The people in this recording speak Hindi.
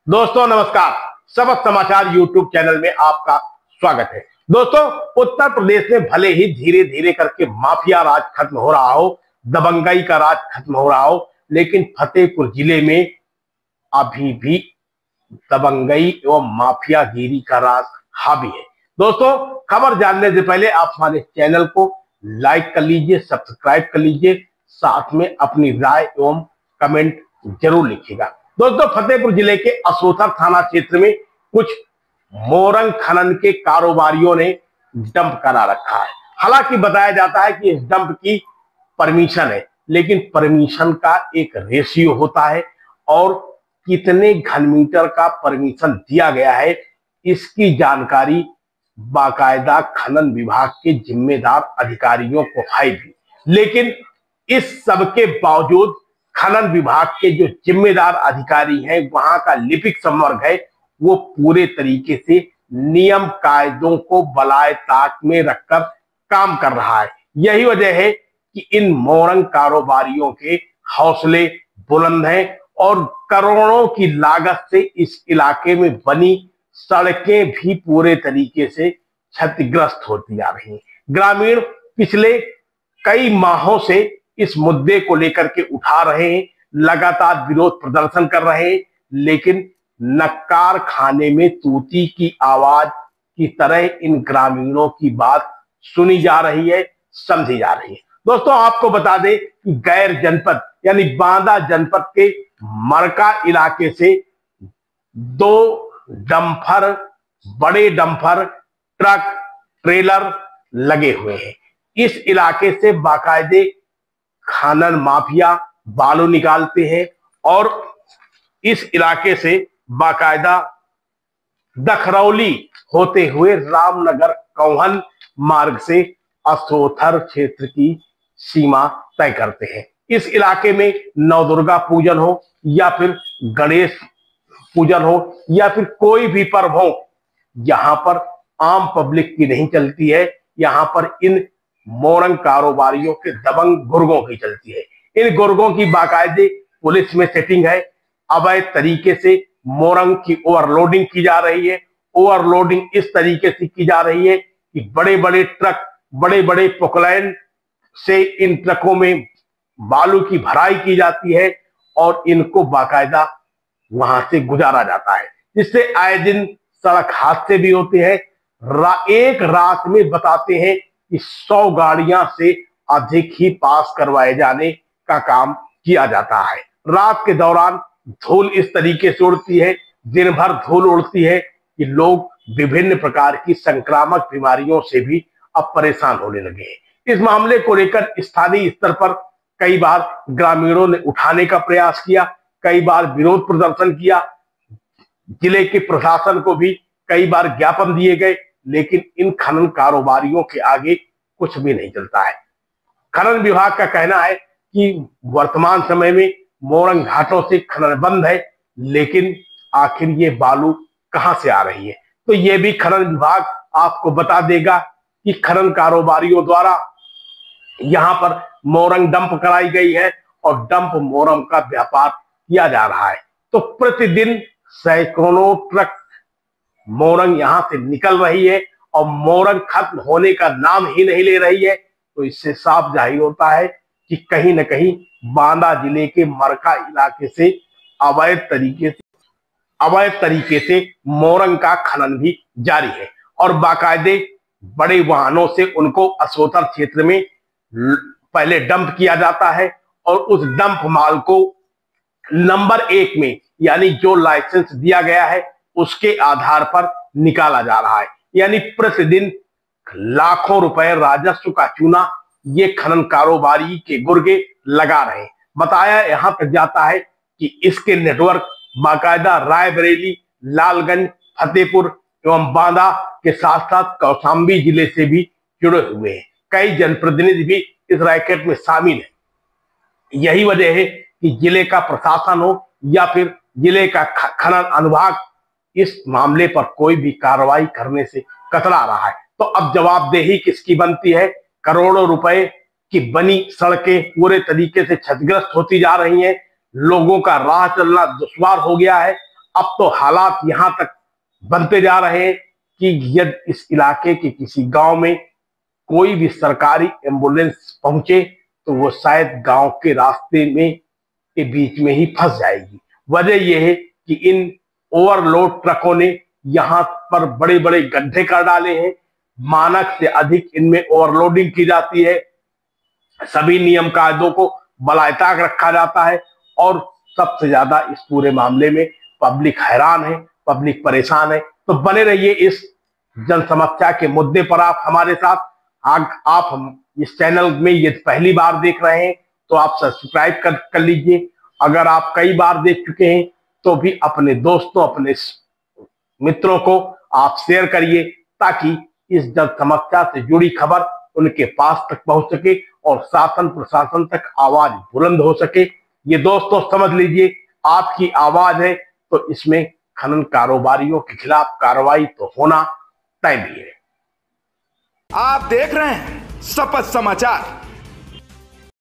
दोस्तों नमस्कार। सबक समाचार यूट्यूब चैनल में आपका स्वागत है। दोस्तों, उत्तर प्रदेश में भले ही धीरे धीरे करके माफिया राज खत्म हो रहा हो, दबंगई का राज खत्म हो रहा हो, लेकिन फतेहपुर जिले में अभी भी दबंगई एवं माफियागिरी का राज हावी है। दोस्तों, खबर जानने से पहले आप हमारे चैनल को लाइक कर लीजिए, सब्सक्राइब कर लीजिए, साथ में अपनी राय एवं कमेंट जरूर लिखिएगा। दोस्तों, फतेहपुर जिले के असोथर थाना क्षेत्र में कुछ मोरंग खनन के कारोबारियों ने डंप करा रखा है। हालांकि बताया जाता है कि इस डंप की परमिशन है, लेकिन परमिशन का एक रेशियो होता है और कितने घन मीटर का परमिशन दिया गया है इसकी जानकारी बाकायदा खनन विभाग के जिम्मेदार अधिकारियों को है भी। लेकिन इस सब के बावजूद खनन विभाग के जो जिम्मेदार अधिकारी हैं, वहां का लिपिक संवर्ग है, वो पूरे तरीके से नियम कायदों को बलाए ताक में रखकर काम कर रहा है। यही वजह है कि इन मोरंग कारोबारियों के हौसले बुलंद हैं और करोड़ों की लागत से इस इलाके में बनी सड़कें भी पूरे तरीके से क्षतिग्रस्त होती जा रही हैं। ग्रामीण पिछले कई माहों से इस मुद्दे को लेकर के उठा रहे हैं, लगातार विरोध प्रदर्शन कर रहे हैं, लेकिन नक्कार खाने में तूती की आवाज की तरह इन ग्रामीणों की बात सुनी जा रही है, समझी जा रही है। दोस्तों, आपको बता दें कि गैर जनपद यानी बांदा जनपद के मरका इलाके से दो डंपर, बड़े डंपर, ट्रक, ट्रेलर लगे हुए हैं। इस इलाके से बाकायदे खनन माफिया बालू निकालते हैं और इस इलाके से बाकायदा दखरौली होते हुए रामनगर कौहन मार्ग से असोथर क्षेत्र की सीमा तय करते हैं। इस इलाके में नवदुर्गा पूजन हो या फिर गणेश पूजन हो या फिर कोई भी पर्व हो, यहां पर आम पब्लिक की नहीं चलती है। यहां पर इन मोरंग कारोबारियों के दबंग गुर्गों की चलती है। इन गुर्गों की बाकायदे पुलिस में सेटिंग है। अवैध तरीके से मोरंग की ओवरलोडिंग की जा रही है। ओवरलोडिंग इस तरीके से की जा रही है कि बड़े बड़े ट्रक, बड़े बड़े पोकलैंड से इन ट्रकों में बालू की भराई की जाती है और इनको बाकायदा वहां से गुजारा जाता है, जिससे आए दिन सड़क हादसे भी होते हैं। एक रात में बताते हैं कि 100 गाड़ियां से अधिक ही पास करवाए जाने का काम किया जाता है। रात के दौरान धूल इस तरीके से उड़ती है, दिन भर धूल उड़ती है कि लोग विभिन्न प्रकार की संक्रामक बीमारियों से भी अब परेशान होने लगे हैं। इस मामले को लेकर स्थानीय स्तर पर कई बार ग्रामीणों ने उठाने का प्रयास किया, कई बार विरोध प्रदर्शन किया, जिले के प्रशासन को भी कई बार ज्ञापन दिए गए, लेकिन इन खनन कारोबारियों के आगे कुछ भी नहीं चलता है। खनन विभाग का कहना है कि वर्तमान समय में मोरंग घाटों से खनन बंद है, लेकिन आखिर ये बालू कहां से आ रही है, तो ये भी खनन विभाग आपको बता देगा कि खनन कारोबारियों द्वारा यहां पर मोरंग डंप कराई गई है और डंप मोरंग का व्यापार किया जा रहा है। तो प्रतिदिन सैकड़ों ट्रक मोरंग यहां से निकल रही है और मोरंग खत्म होने का नाम ही नहीं ले रही है। तो इससे साफ जाहिर होता है कि कहीं न कहीं बांदा जिले के मरका इलाके से अवैध तरीके से मोरंग का खनन भी जारी है और बाकायदे बड़े वाहनों से उनको असोथर क्षेत्र में पहले डंप किया जाता है और उस डंप माल को नंबर 1 में यानी जो लाइसेंस दिया गया है उसके आधार पर निकाला जा रहा है। यानी प्रतिदिन लाखों रुपए राजस्व का चूना ये खनन कारोबारी के गुर्गे लगा रहे हैं। बताया यहां तक जाता है कि इसके नेटवर्क बाकायदा रायबरेली, लालगंज, फतेहपुर एवं बांदा के साथ साथ कौशाम्बी जिले से भी जुड़े हुए हैं। कई जनप्रतिनिधि भी इस रैकेट में शामिल है। यही वजह है कि जिले का प्रशासन हो या फिर जिले का खनन अनुभाग इस मामले पर कोई भी कार्रवाई करने से कतरा रहा है। तो अब जवाबदेही किसकी बनती है? करोड़ों रुपए की बनी सड़कें पूरे तरीके से क्षतिग्रस्त होती जा रही हैं, लोगों का राह चलना दुश्वार हो गया है। अब तो हालात यहां तक बनते जा रहे हैं कि यदि इस इलाके के किसी गांव में कोई भी सरकारी एम्बुलेंस पहुंचे तो वो शायद गांव के रास्ते में के बीच में ही फंस जाएगी। वजह यह है कि इन ओवरलोड ट्रकों ने यहां पर बड़े बड़े गड्ढे कर डाले हैं, मानक से अधिक इनमें ओवरलोडिंग की जाती है, सभी नियम कायदों को बलायताक रखा जाता है और सबसे ज्यादा इस पूरे मामले में पब्लिक हैरान है, पब्लिक परेशान है। तो बने रहिए इस जन समस्या के मुद्दे पर आप हमारे साथ। आप हम इस चैनल में ये पहली बार देख रहे हैं तो आप सब्सक्राइब कर लीजिए। अगर आप कई बार देख चुके हैं तो भी अपने दोस्तों, अपने मित्रों को आप शेयर करिए ताकि इस जन समस्या से जुड़ी खबर उनके पास तक पहुंच सके और शासन प्रशासन तक आवाज बुलंद हो सके। ये दोस्तों समझ लीजिए, आपकी आवाज है तो इसमें खनन कारोबारियों के खिलाफ कार्रवाई तो होना तय भी है। आप देख रहे हैं शपथ समाचार।